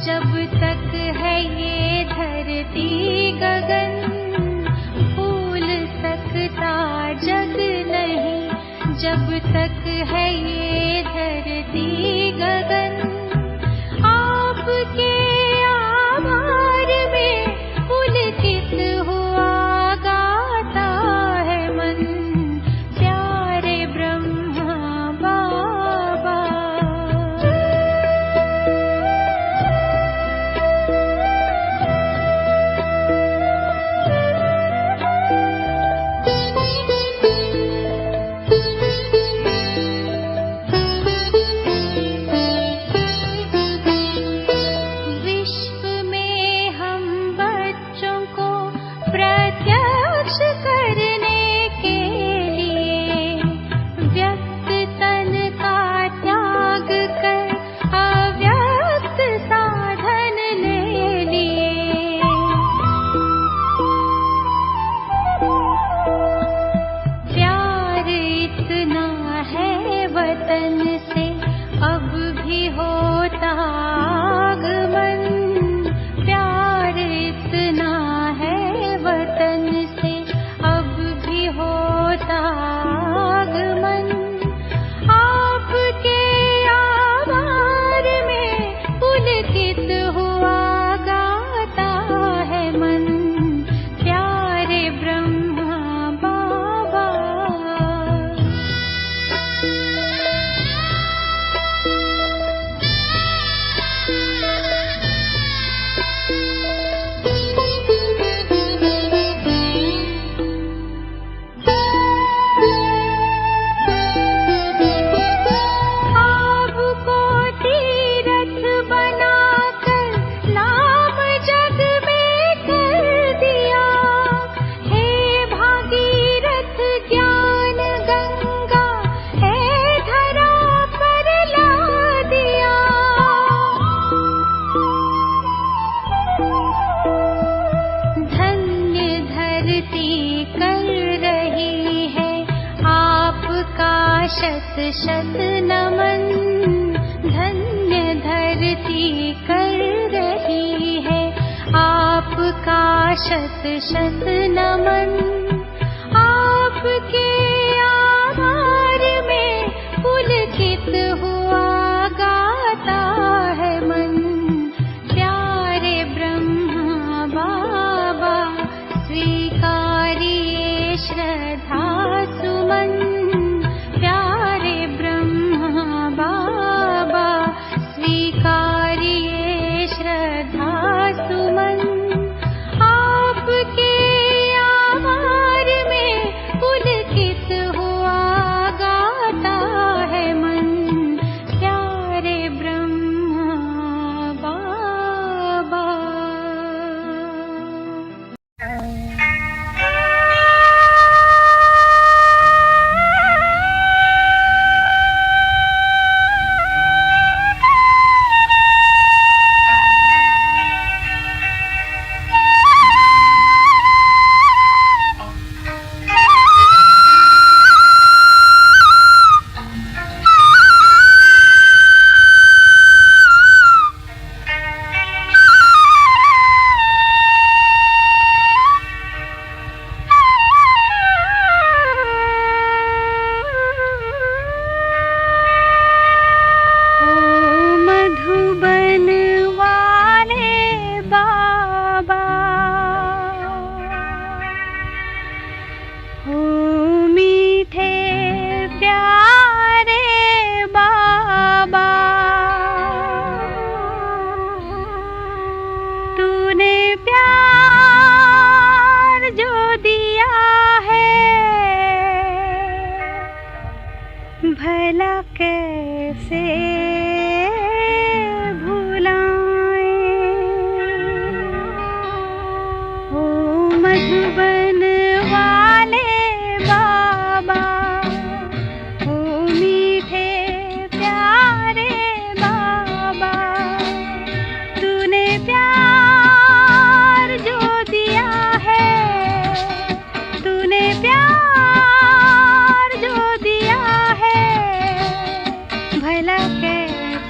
जब तक है ये धरती गगन, भूल सकता जग नहीं। जब तक है ये धरती गगन, आपके आभार में पुलकित हुआ गाता है मन, प्यारे ब्रह्मा बाबा। विश्व में हम बच्चों को प्रत्यक्ष करने के लिए व्यक्त तन का त्याग कर अव्यक्त साधन ले लिए। प्यार इतना है वतन से अब भी होता आगमन, प्यार इतना है वतन से अब भी होता आगमन। आपके आभार में पुलकित हुआ गाता है मन, प्यारे ब्रह्मा बाबा। आपको तीरथ बनाकर नाम जग में कर दिया, हे भागीरथ ज्ञान गंगा, हे धरा पर ला दिया। धन्य धरती कर रही है आपका शत शत नमन, धन्य धरती कर रही है आपका शत शत नमन। आपके आभार में पुलकित हुआ गाता है मन, प्यारे ब्रह्मा बाबा। स्वीकारिए श्रद्धा सुमन, प्यारे ब्रह्मा बाबा। स्वीकारिए श्रद्धा सुमन, आपके आभार में पुलकित हुआ गाता है मन, प्यारे ब्रह्मा बाबा। मधुबन वाले बाबा, हो मीठे प्यारे बाबा। तूने प्यार जो दिया है, भला कैसे मधुबन वाले बाबा, ओ मीठे प्यारे बाबा। तूने प्यार जो दिया है, तूने प्यार जो दिया है, भला कैसे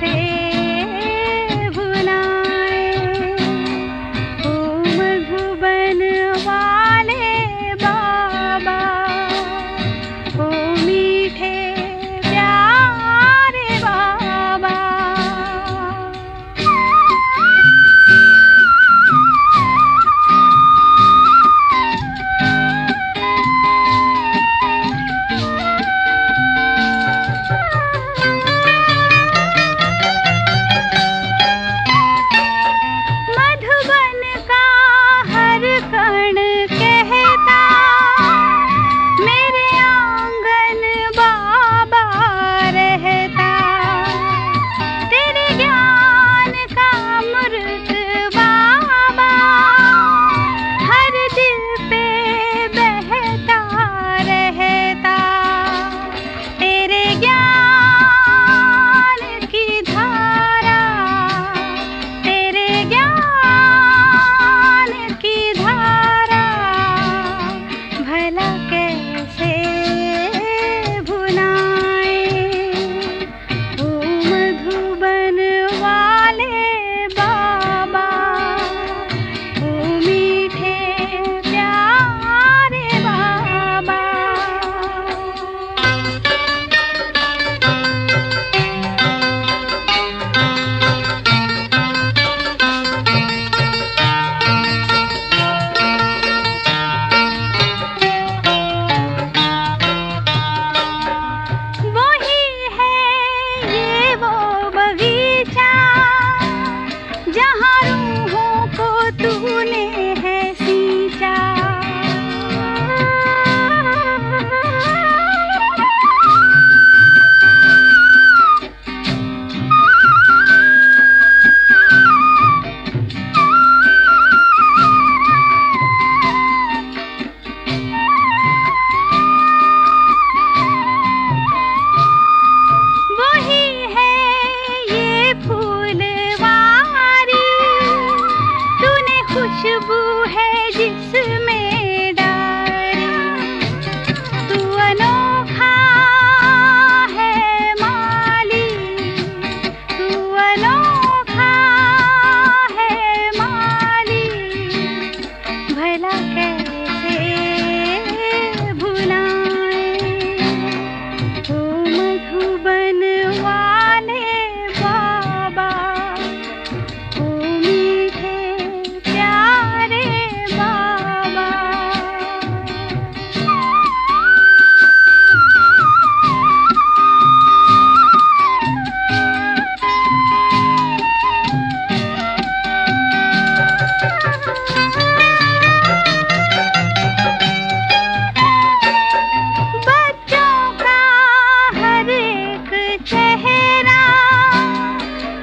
चेहरा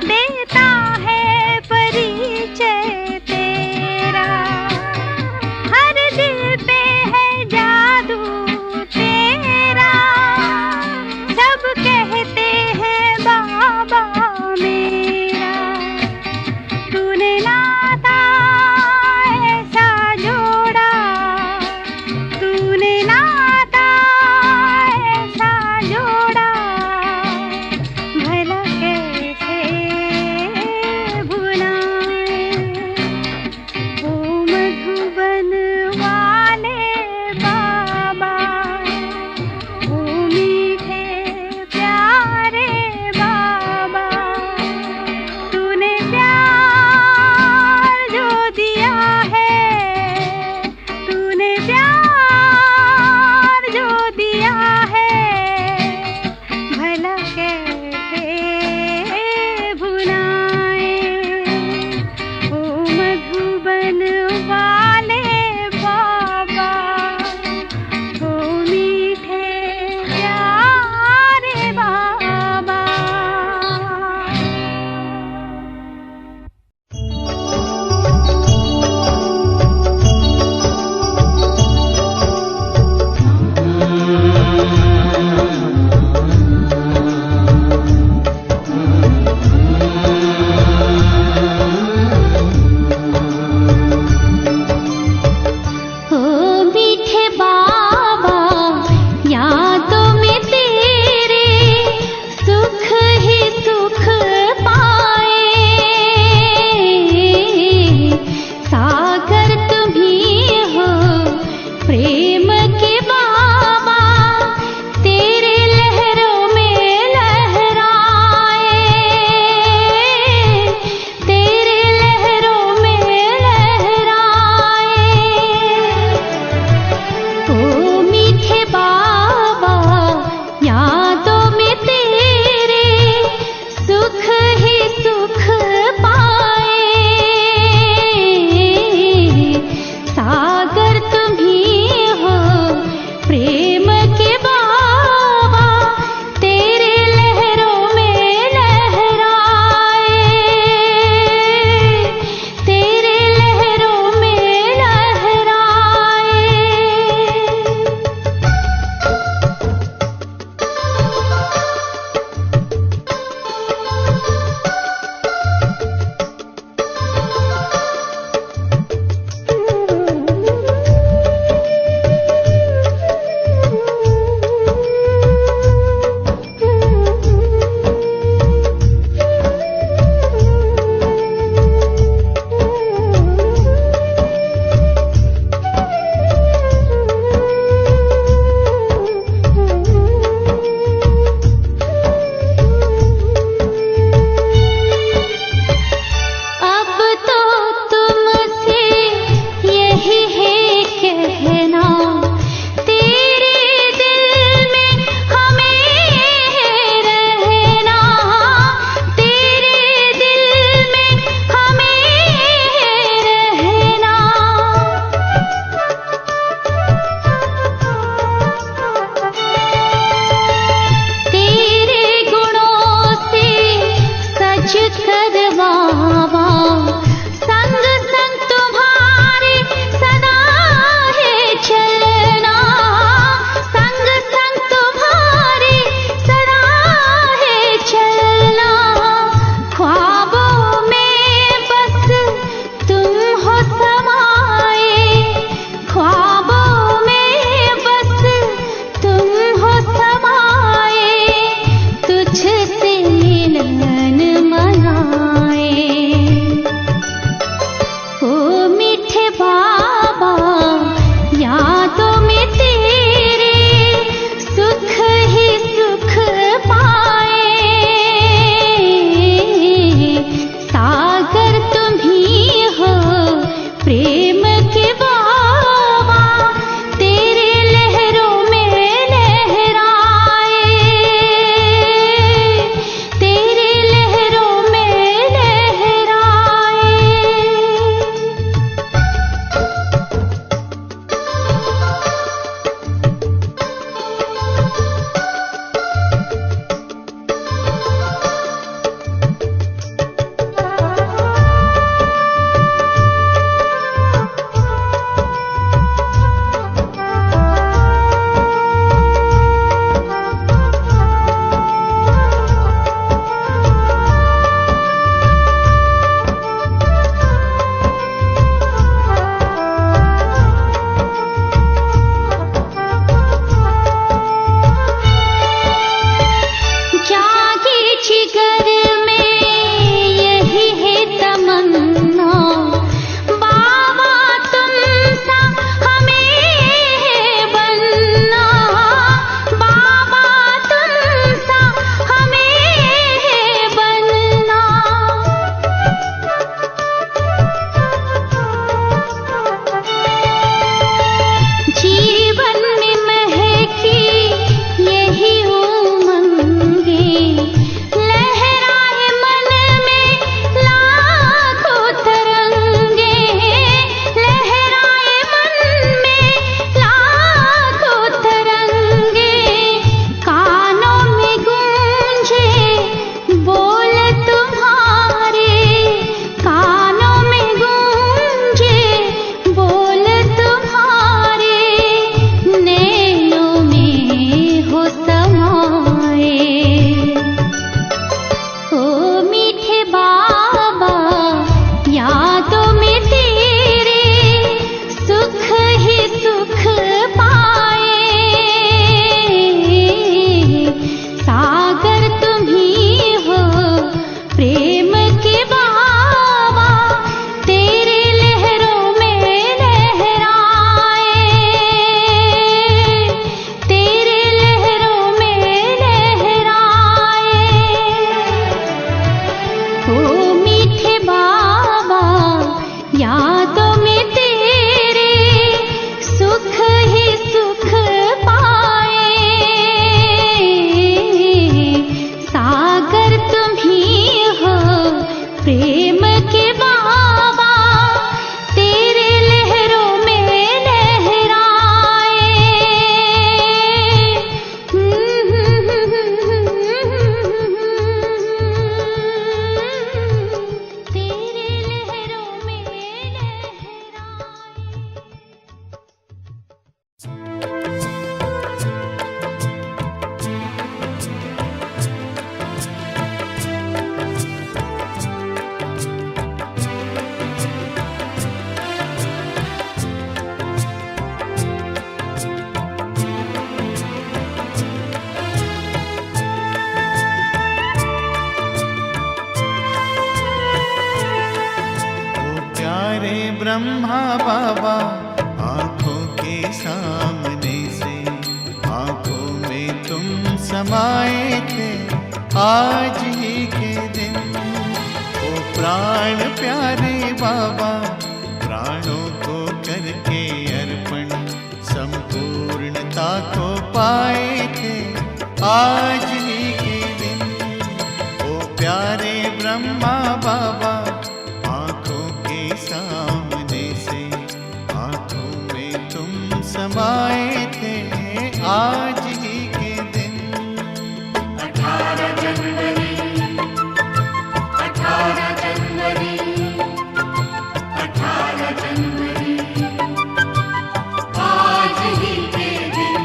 देता है परिचय तेरा, हर दिल पे है जादू तेरा, सब कहते हैं बाबा मेरा। तूने नाता ऐसा जोड़ा, तूने नाता ऐसा जोड़ा, भला कैसे भुलाएं। ओ मधुबन वाले बाबा, ओ मीठे प्यारे बाबा, तूने प्यार जो दिया है, तूने प्यार जो दिया है, भला कैसे भुलाएं। ओ मधुबन वाले बाबा, ओ मीठे प्यारे बाबा। जिगर में यही है तमन्ना, बाबा तुम सा हमें बनना, बाबा तुम सा हमें बनना। जीवन में महकी यही उमंगे, लहराए मन में लाखों तरंगे, लहराए मन में लाखों तरंगे। कानों में गूंजे बोल तुम्हारे, कानों में गूंजे बोल तुम्हारे, नैनों में हो समाए। ओ मीठे बाबा यादों में तेरे सुख ही सुख पाए। सागर तुम ही हो प्रेम के बाबा, तेरे लहरों में लहराए, तेरे लहरों में लहराए। ओ मीठे बाबा यादों में तेरे सुख ही सुख पाए। सागर तुम ही हो प्रेम के बाबा, तेरे लहरों में लहराए। तेरे लहरों में लहराए। ओ प्यारे ब्रह्मा बाबा, आंखों के सामने से आंखों में तुम समाए थे आज ही के दिन। ओ प्राण प्यारे बाबा, प्राणों को करके अर्पण संपूर्णता को पाए थे आज ही के दिन। ओ प्यारे ब्रह्मा बाबा, आंखों के सामने से आंखों में तुम समाए थे आज ही के दिन। 18 जनवरी 18 जनवरी 18 जनवरी आज ही के दिन।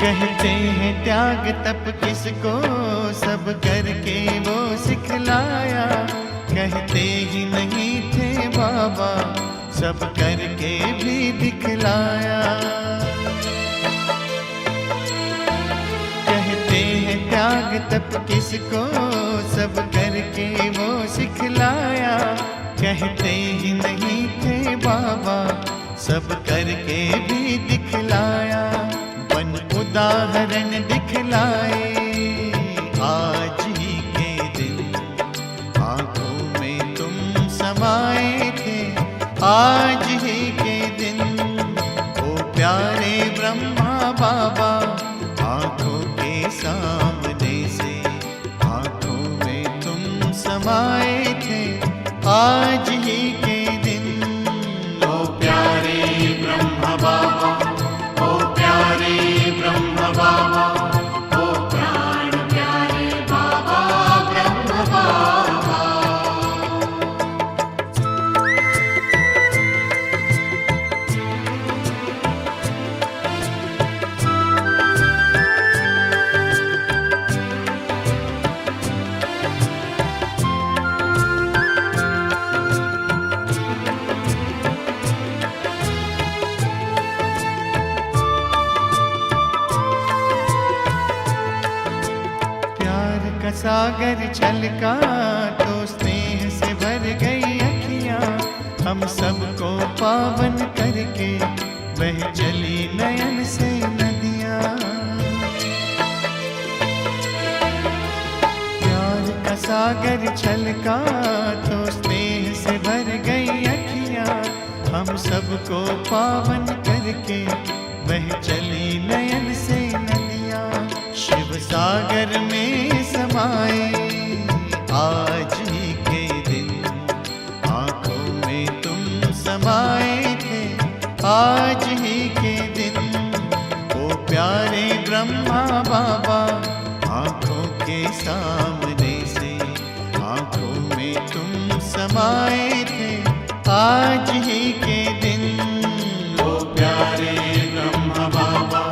कहते हैं त्याग तप किसको, सब करके वो सिखलाया। कहते ही नहीं थे बाबा, सब करके भी दिखलाया। कहते हैं त्याग तप किसको, सब करके वो सिखलाया। कहते ही नहीं थे बाबा, सब करके भी दिखलाया। बन उदाहरण दिखलाए आज ही के दिन, आंखों में तुम समाए थे आज ही के दिन। ओ प्यारे ब्रह्मा बाबा, आंखों के सामने से आंखों में तुम समाए थे आज ही के दिन। ओ प्यारे सागर छलका तो स्नेह से भर गई अखियां, हम सबको पावन करके बह चली नयन से नदियां। प्यार का सागर छलका तो स्नेह से भर गई अखियां, हम सबको पावन करके बह चली नयन से नदियां। शिव सागर में समाए आज ही के दिन, आंखों में तुम समाए थे आज ही के दिन। ओ प्यारे ब्रह्मा बाबा, आंखों के सामने से आंखों में तुम समाए थे आज ही के दिन। ओ प्यारे ब्रह्म बाबा,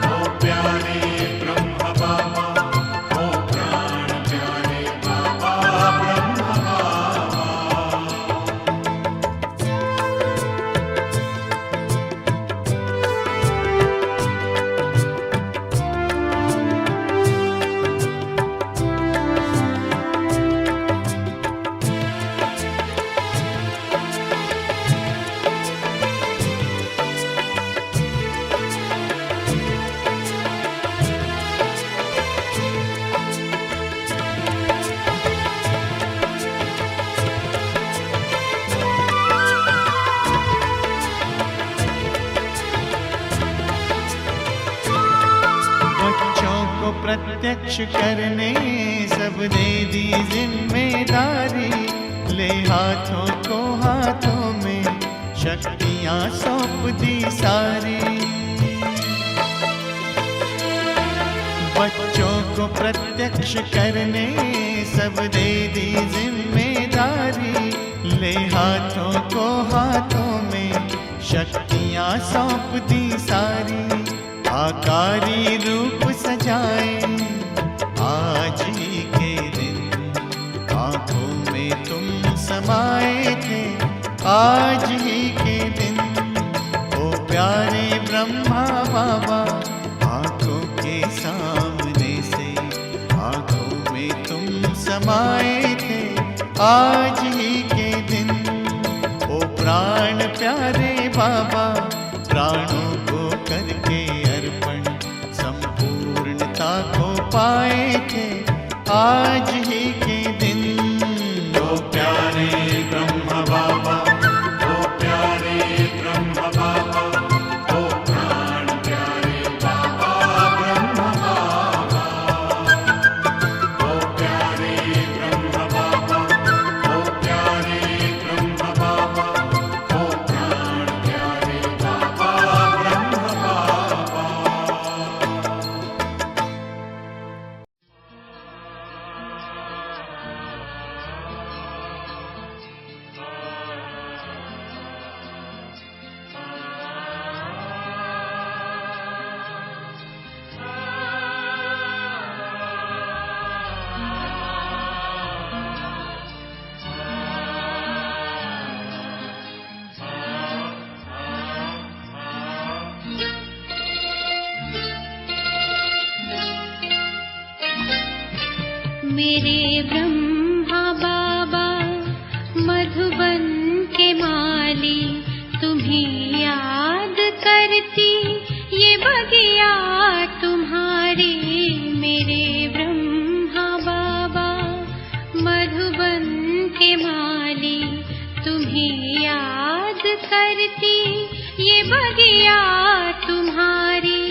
ओ प्यारे ब्रह्म बाबा, ओ प्राण प्यारे बाबा ब्रह्म बाबा। बच्चों को प्रत्यक्ष करने सब दे दी जिम्मेदारी, ले हाथों को हाथों में शक्तियां सौंप दी सारी। बच्चों को प्रत्यक्ष करने सब दे दी जिम्मेदारी, ले हाथों को हाथों में शक्तियां सौंप दी सारी। आकारी रूप सजाए आज ही के दिन, आंखों में तुम समाए थे आज ही के दिन। ओ प्यारे ब्रह्मा बाबा, आंखों के सामने से आंखों में तुम समाए थे आज ही के दिन। ओ प्राण प्यारे बाबा, प्राणों को करके अर्पण संपूर्णता को पाए थे आज ही के दिन। ओ प्यारे ब्रह्म बाबा, ओ प्यारे ब्रह्म बाबा, ओ प्राण प्यारे बाबा ब्रह्म बाबा। ओ प्यारे ब्रह्म बाबा, ओ प्यारे ब्रह्म बाबा, ओ प्राण प्यारे बाबा ब्रह्म बाबा। मेरे ब्रह्मा बाबा मधुबन के माली, तुम्हें याद करती ये बगिया तुम्हारी। मेरे ब्रह्मा बाबा मधुबन के माली, तुम्हें याद करती ये बगिया तुम्हारी।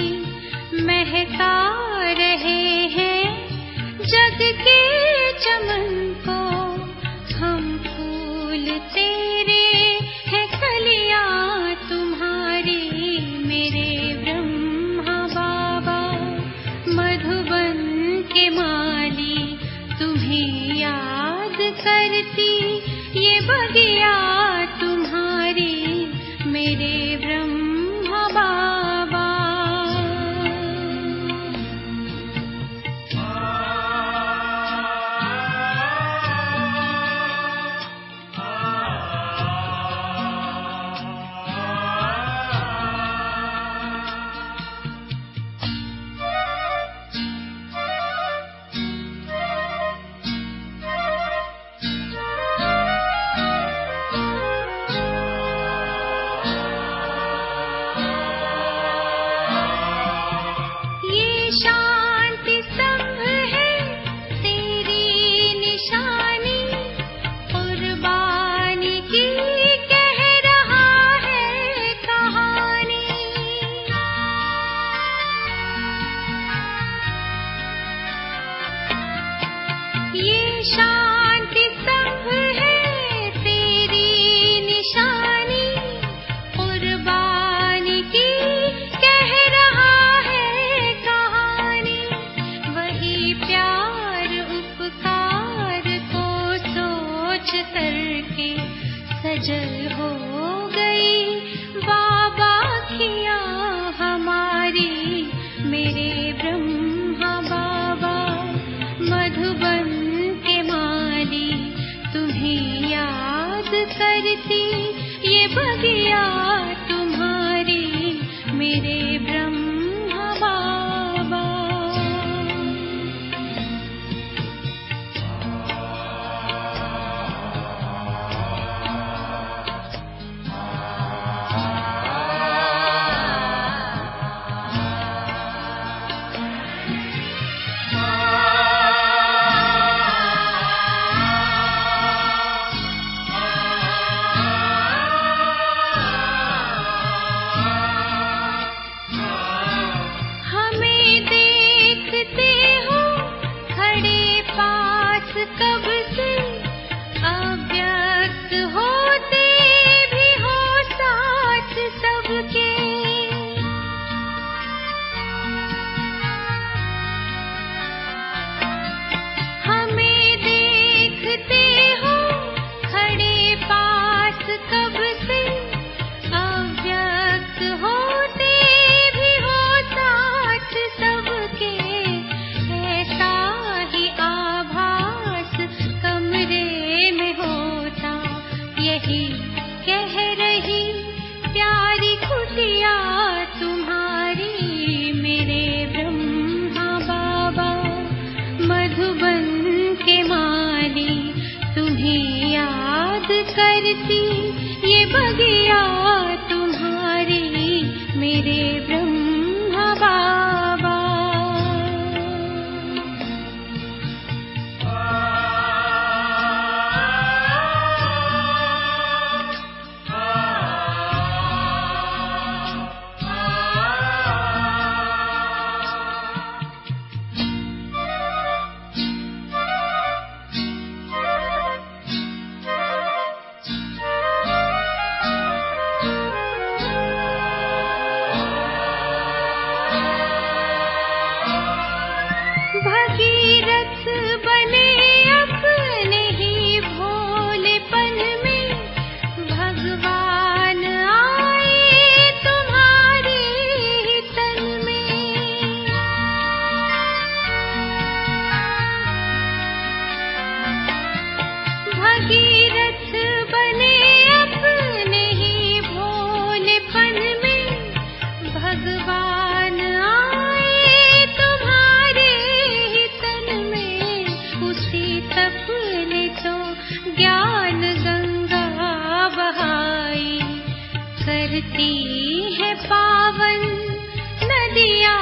महका रहे हैं जग के चमन को हम फूल तेरे हैं कलियां तुम्हारी। मेरे ब्रह्मा बाबा मधुबन के माली, तुम्हें याद करती ये बगिया तुम्हारी। मेरे ब्रह्मा बाबा। ओझल हो गई बाबा खिया हमारी, मेरे ब्रह्मा बाबा मधुबन के माली, तुम्हें याद करती ये बगिया तुम्हारी, मेरे ब्रह्मा बाबा। हमें देखते हो खड़े पास कब से, अव्यक्त होते भी हो साथ सबके। हमें देखते हो खड़े पास कब से, अव्यक्त होते भी हो साथ सबके। ऐसा ही आभास कमरे में होता, यही कह रही प्यारी कुटिया तुम्हारी, मेरे ब्रह्मा बाबा मधुबन के माली, तुम्हें याद करती ये बगिया तुम्हारी, मेरे ब्रह्मा बाबा। भगीरथ बने अपने ही भोलेपन में, भगवान आए तुम्हारे ही तन में। भगीरथ बने अपने ही भोलेपन में, भगवान आए तुम्हारे ही तन में। उसी तपने तो ज्ञान गंगा बहाई, करती है पावन नदिया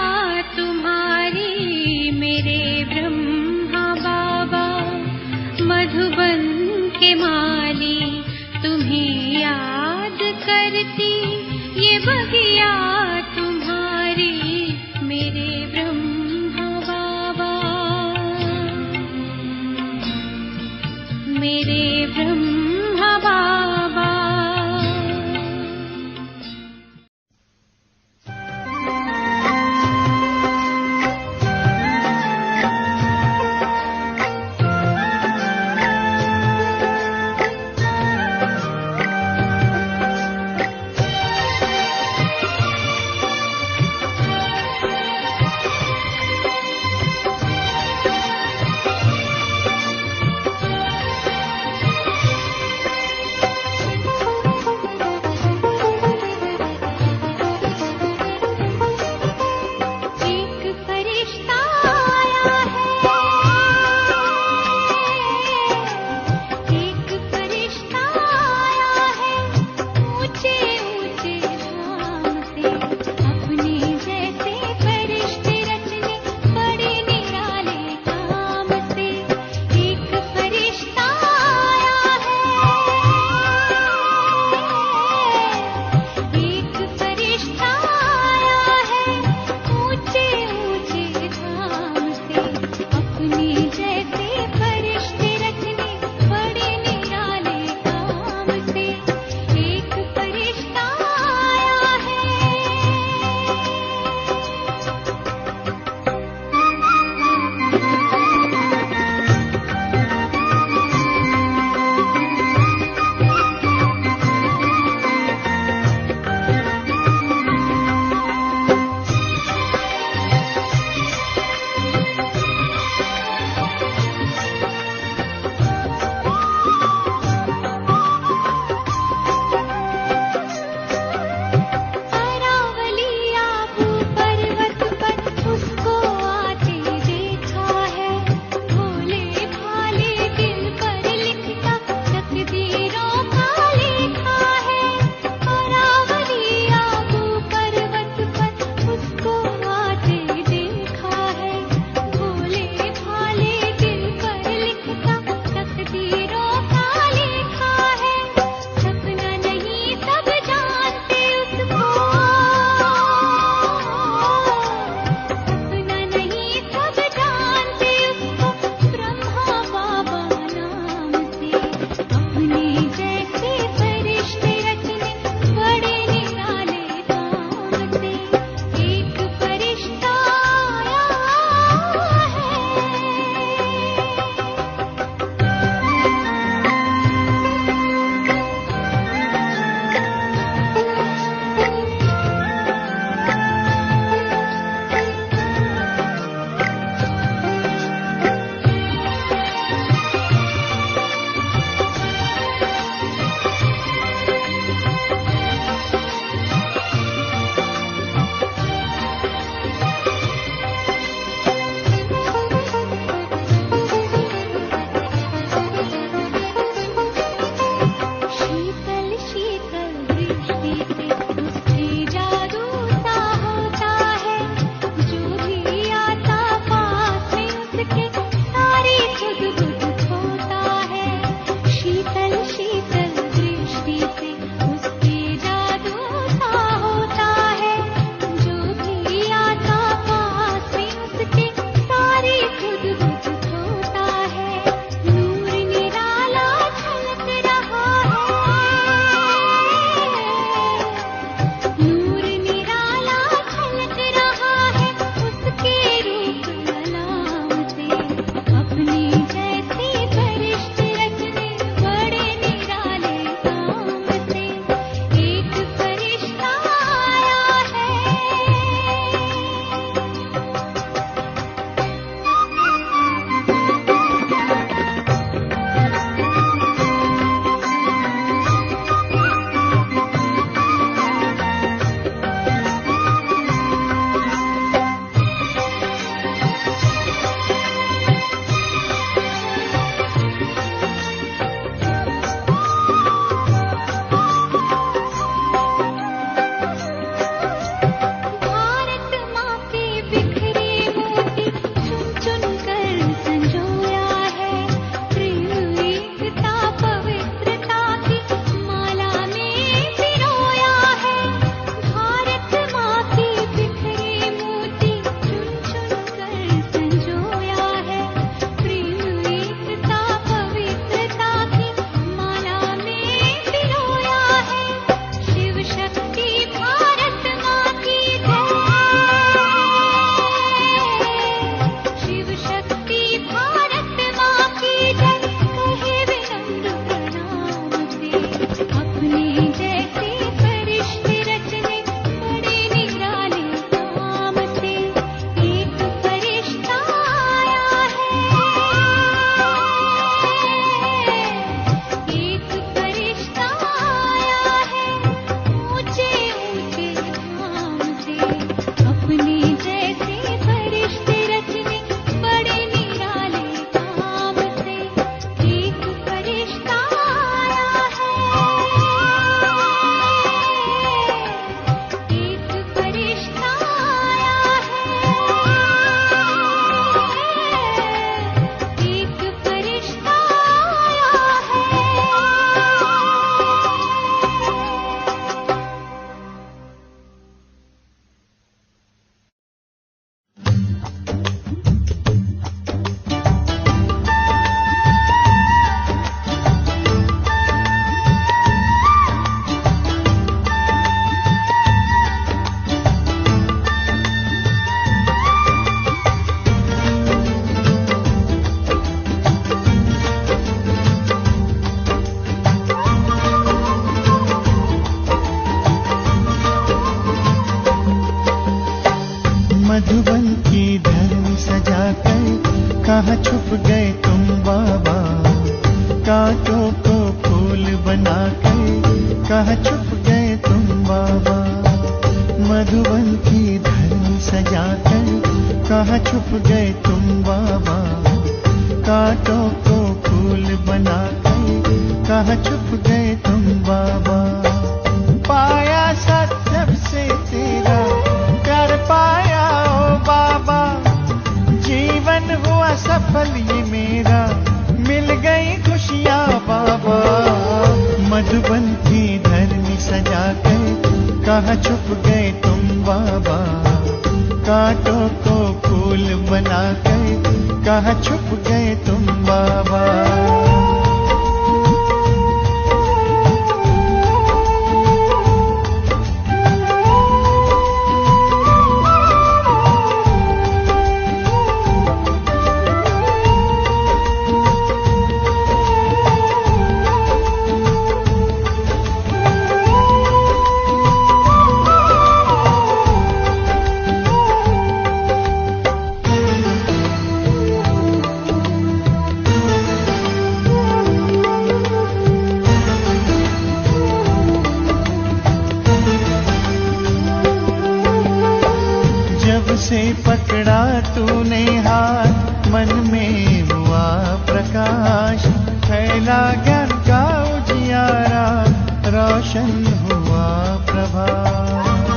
तुम्हारी, मेरे ब्रह्मा बाबा मधुबन के माली, तुम्हें याद करती ये बगिया तुम्हारी, मेरे ब्रह्मा बाबा, मेरे ब्रह्मा बाबा। कहाँ छुप गए तुम बाबा, कांटों को फूल बनाकर कहाँ छुप गए तुम बाबा, मधुबन की धरनी सजाकर कहाँ छुप गए तुम बाबा, कांटों को फूल बनाकर कहाँ छुप गए तुम बाबा। पाया सत्य से तेरा प्यार पाया ओ बाबा, जीवन हुआ सफल ये मेरा, मिल गई खुशियाँ बाबा, मधुबन की धरनी सजाकर कहाँ छुप गए तुम बाबा, कांटों को फूल बनाकर कहाँ छुप गए तुम बाबा। से पकड़ा तूने हाथ, मन में हुआ प्रकाश, फैला ज्ञान का उजियारा, रोशन हुआ प्रभात।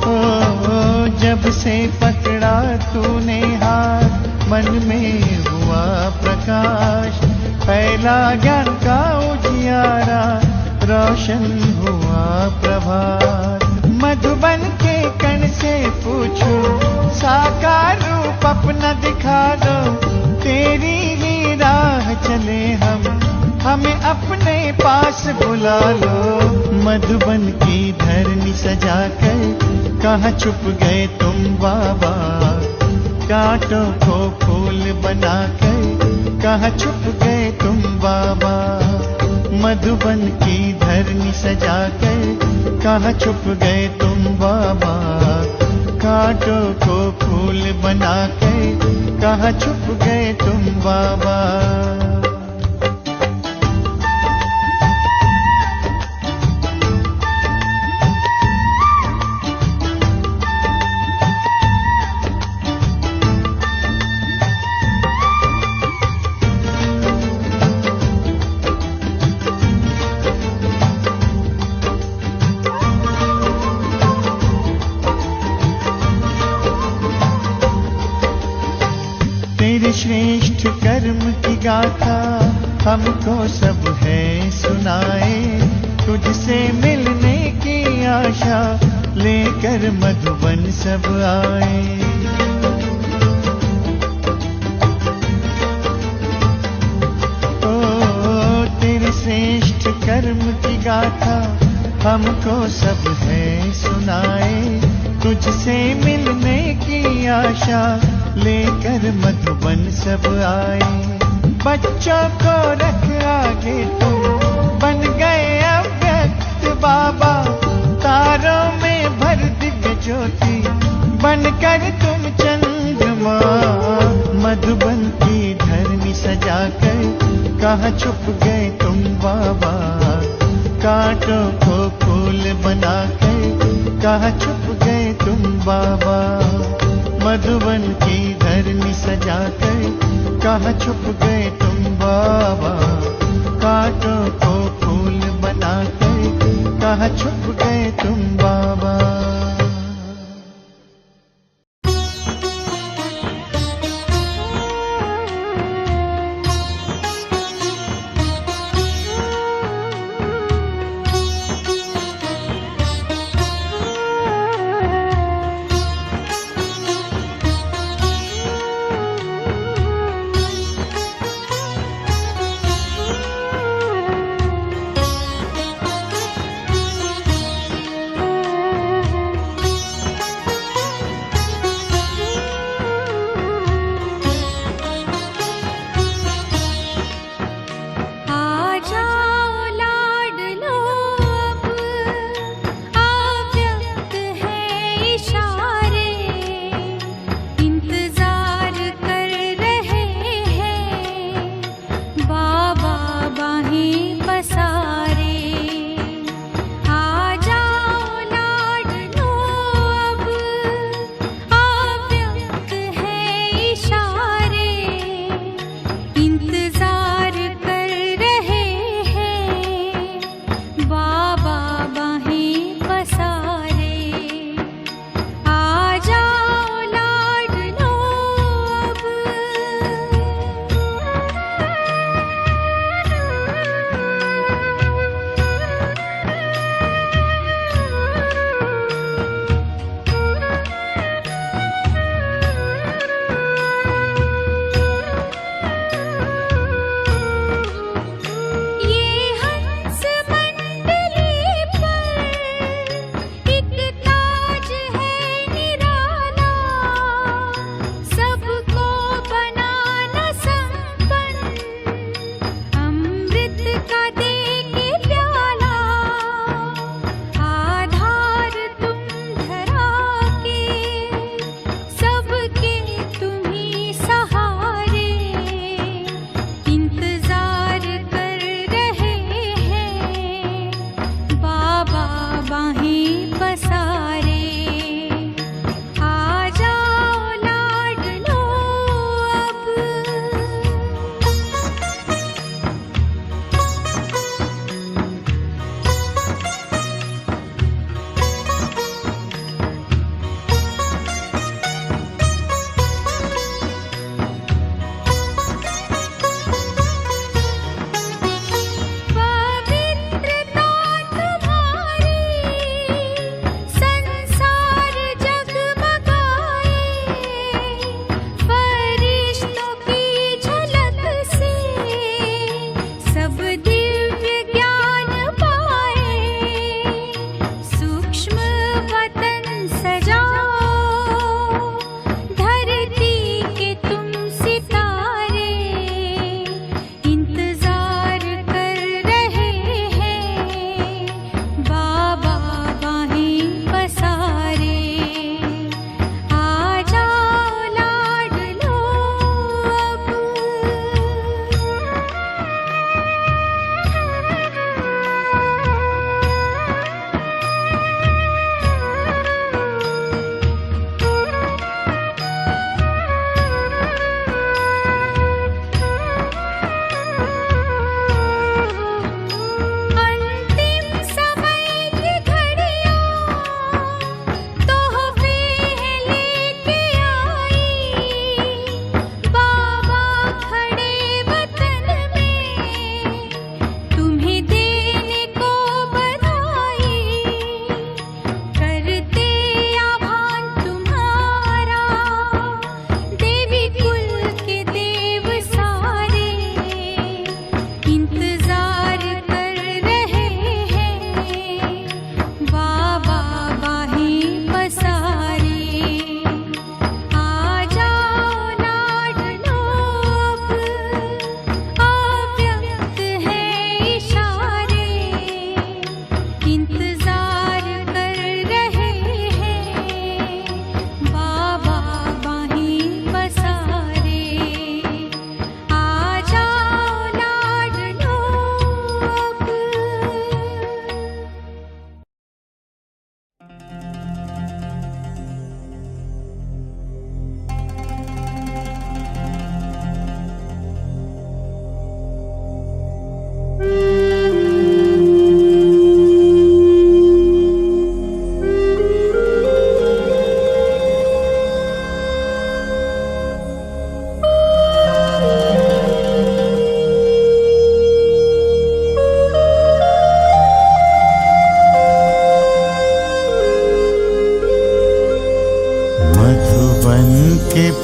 ओ जब से पकड़ा तूने हाथ, मन में हुआ प्रकाश, फैला ज्ञान का उजियारा, रोशन हुआ प्रभात। मधुबन के कण से पूछो, साकार रूप अपना दिखा दो, तेरी ही राह चले हम, हमें अपने पास बुला लो। मधुबन की धरनी सजाकर कहाँ छुप गए तुम बाबा, कांटों को फूल बनाकर कहाँ छुप गए तुम बाबा, मधुबन की धरनी सजाकर कहाँ छुप गए तुम बाबा, कांटों को फूल बनाकर कहाँ छुप गए तुम बाबा। श्रेष्ठ कर्म की गाथा हमको सब है सुनाए, तुझसे मिलने की आशा लेकर मधुबन सब आए। ओ तेरे श्रेष्ठ कर्म की गाथा हमको सब है सुनाए, तुझसे मिलने की आशा लेकर मधुबन सब आए। बच्चों को रख आगे तुम, बन गए अव्यक्त बाबा, तारों में भर दिव्य ज्योति, बनकर तुम चंद्रमा। मधुबन की धरनी सजाकर कहाँ छुप गए तुम बाबा, कांटों को फूल बनाकर कहाँ छुप गए तुम बाबा, मधुबन की धरनी सजाकर कहाँ छुप गए तुम बाबा, कांटों को फूल बनाकर कहाँ छुप गए तुम बाबा।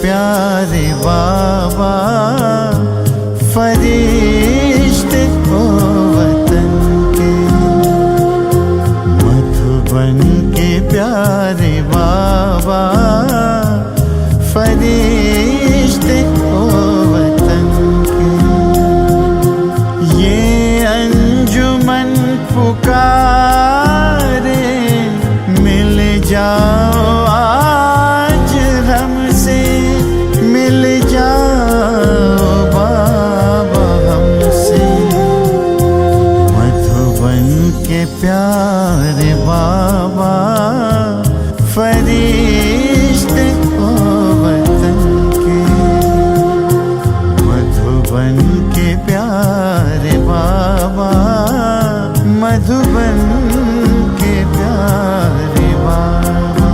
प्यारे बाबा, फरिश्ते ओ वतन के, मधुबन के प्यारे बाबा, फरिश्ते ओ वतन के। ये अंजुमन पुकारे, मिल जाओ आज हमसे, मिल जाओ बाबा हमसे। मधुबन के प्यारे बाबा, फरिश्ते ओ वतन के, मधुबन के प्यारे बाबा, मधुबन के प्यारे बाबा।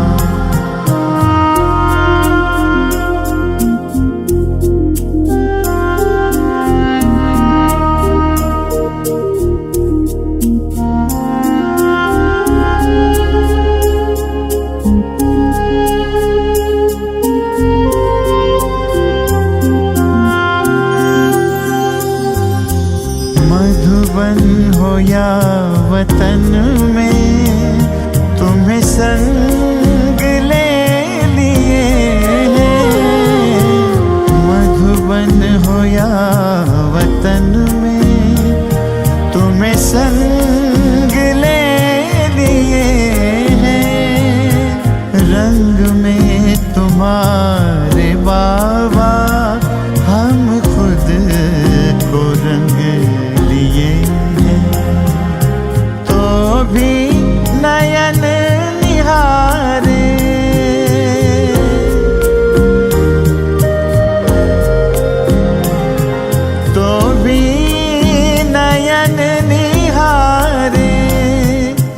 मधुबन हो या वतन में, तुम्हें संग ले लिए हैं। मधुबन हो या वतन में, तुम्हें संग ले लिए हैं। रंग में तुम्हारे बाबा, हम खुद को रंग लिए हैं। तो भी नयन निहारे, तो भी नयन निहारे।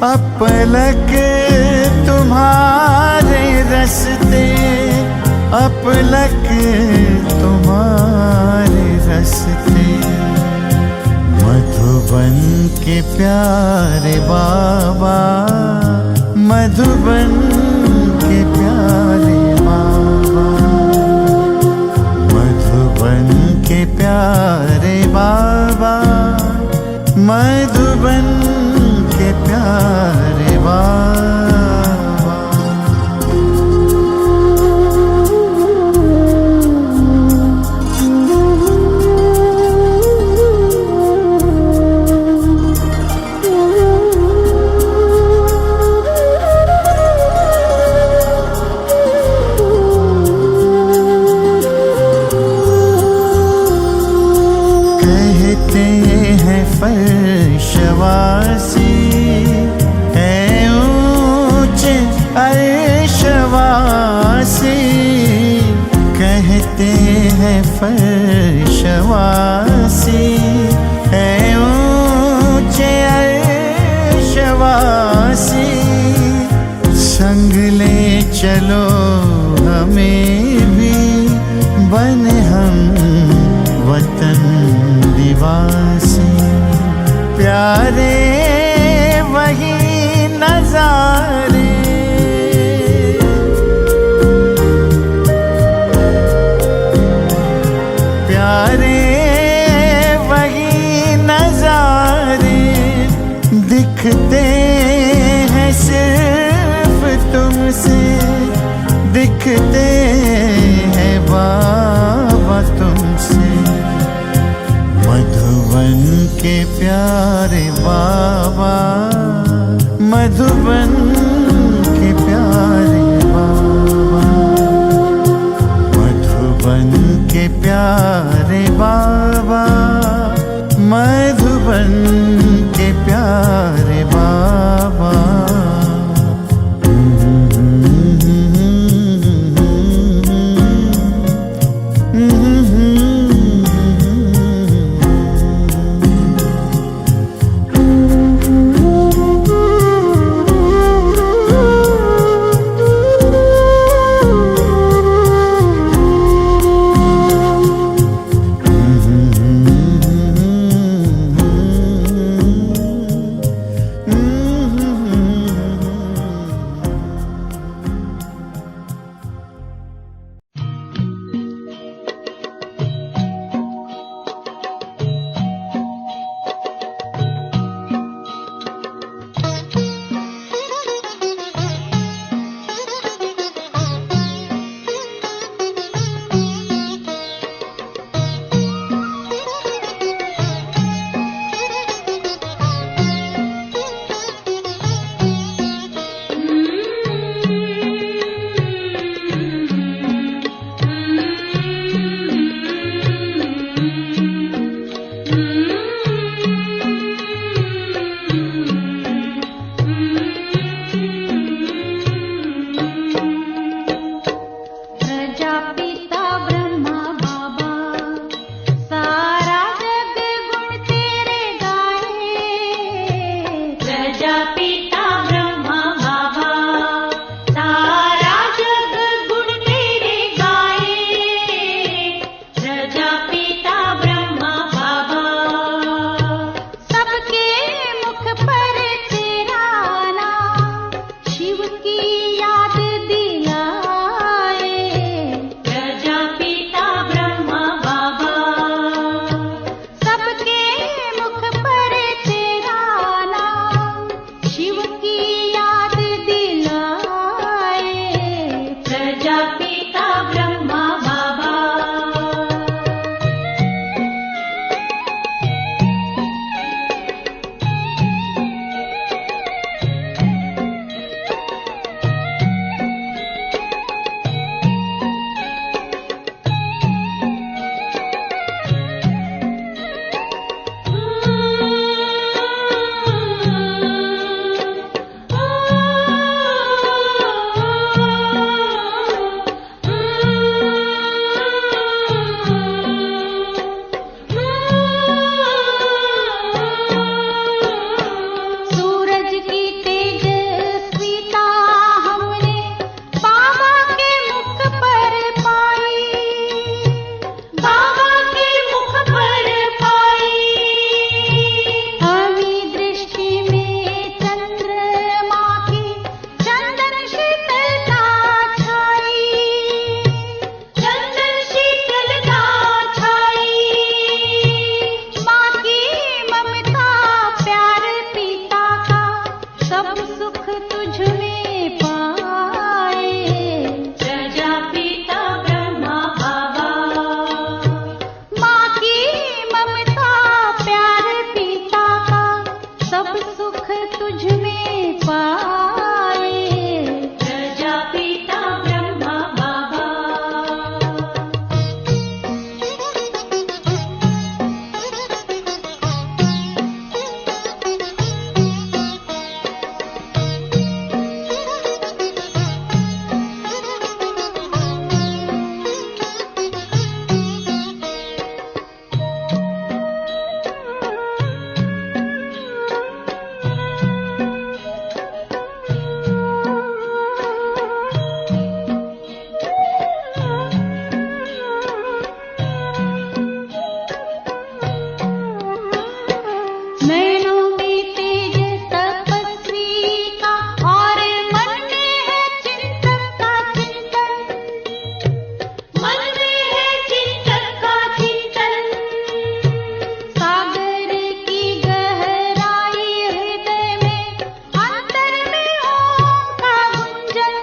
अपलक तुम्हारे रस्ते, अपलक तुम्हारे रस्ते। मधुबन के प्यारे बाबा, मधुबन के प्यारे बाबा, मधुबन के प्यारे बाबा, मधुबन के प्यारे बाबा। कहते हैं फर्शवासी, है ऊंचे अर्शवासी। कहते हैं फर्शवासी, है ऊंचे अर्शवासी। संग ले चलो हमें भी, बने हम वतन निवासी। प्यारे वही नजारे, प्यारे वही नजारे। दिखते हैं सिर्फ तुमसे, दिखते हैं बाबा तुमसे। मधुबन के प्यारे बाबा, मधुबन के प्यारे बाबा, मधुबन के प्यारे बाबा, मधुबन के प्यारे बाबा। प्रजापिता ब्रह्मा बाबा, सारा जग गुण तेरे गाए। प्रजापिता ब्रह्मा बाबा, सबके मुख पर तेरा नाम शिव की याद दिलाए। प्रजापिता ब्रह्मा बाबा, सबके मुख पर तेरा नाम शिव की याद दिलाए। प्रजापिता ब्रह्मा बाबा। सूरज की तेजस्विता हमने बाबा के मुख पर पाई। बाबा के मुख पर पाई। हमी दृष्टि में चंद्रमा की चंदन शीतलता छाई। चंदन शीतलता छाई। माँ की ममता प्यार पिता का सब सुख तुझ में पाए। प्रजापिता ब्रह्मा बाबा, माँ की ममता प्यार पिता का सब सुख तुझ में पाए। प्रजापिता ब्रह्मा बाबा। नैनों में तेज तपस्वी का और मन में है चिंतन का चिंतन। मन में है चिंतन का चिंतन। सागर की गहराई हृदय में अंतर में ओम का गुंजन।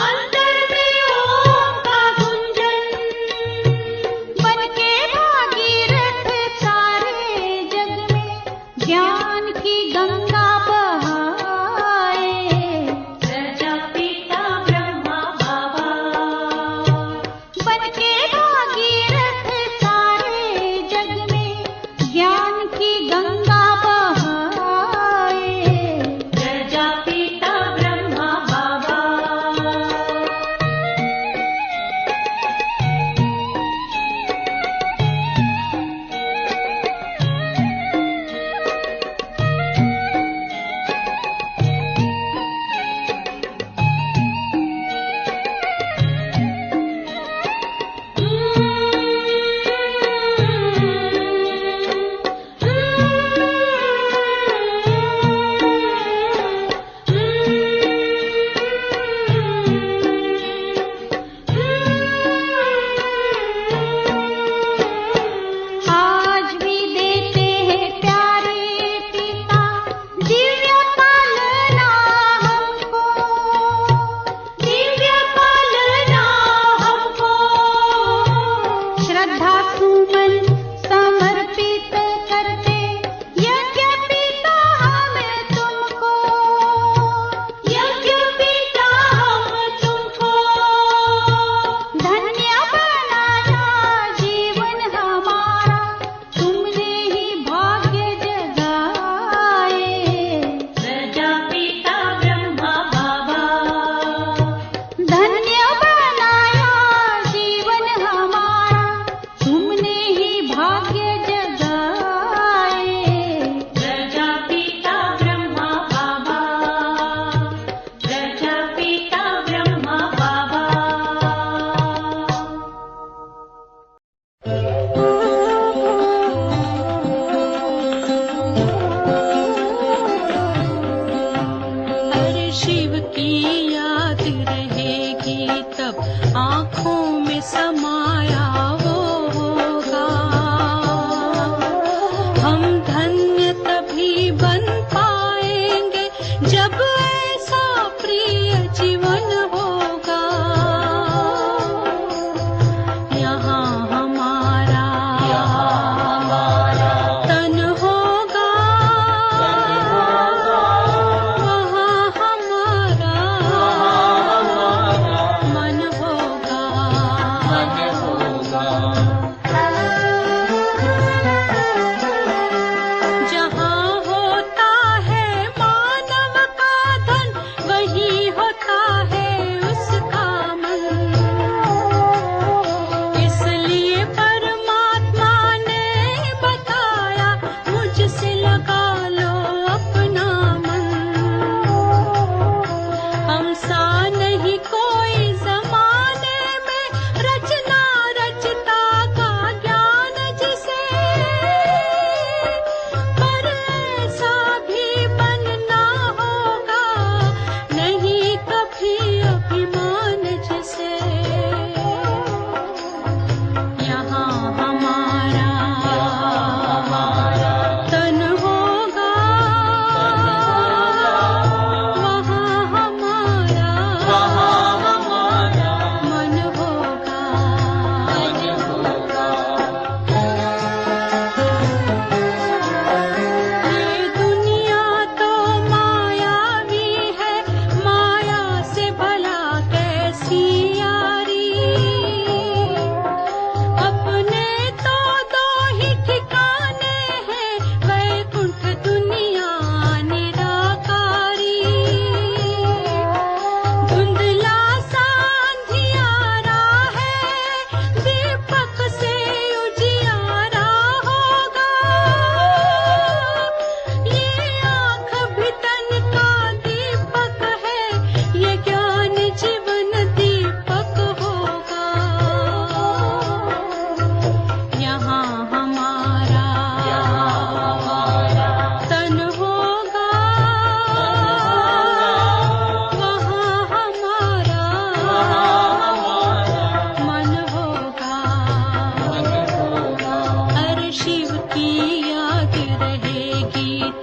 अंतर में ओम का गुंजन। बन के भागीरथ सारे जग में ज्ञान की गंगा बहाए। प्रजापिता ब्रह्मा बाबा, बन के भागीरथ सारे जग में ज्ञान की गंगा बहाए। प्रजापिता ब्रह्मा बाबा।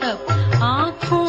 तब आँखों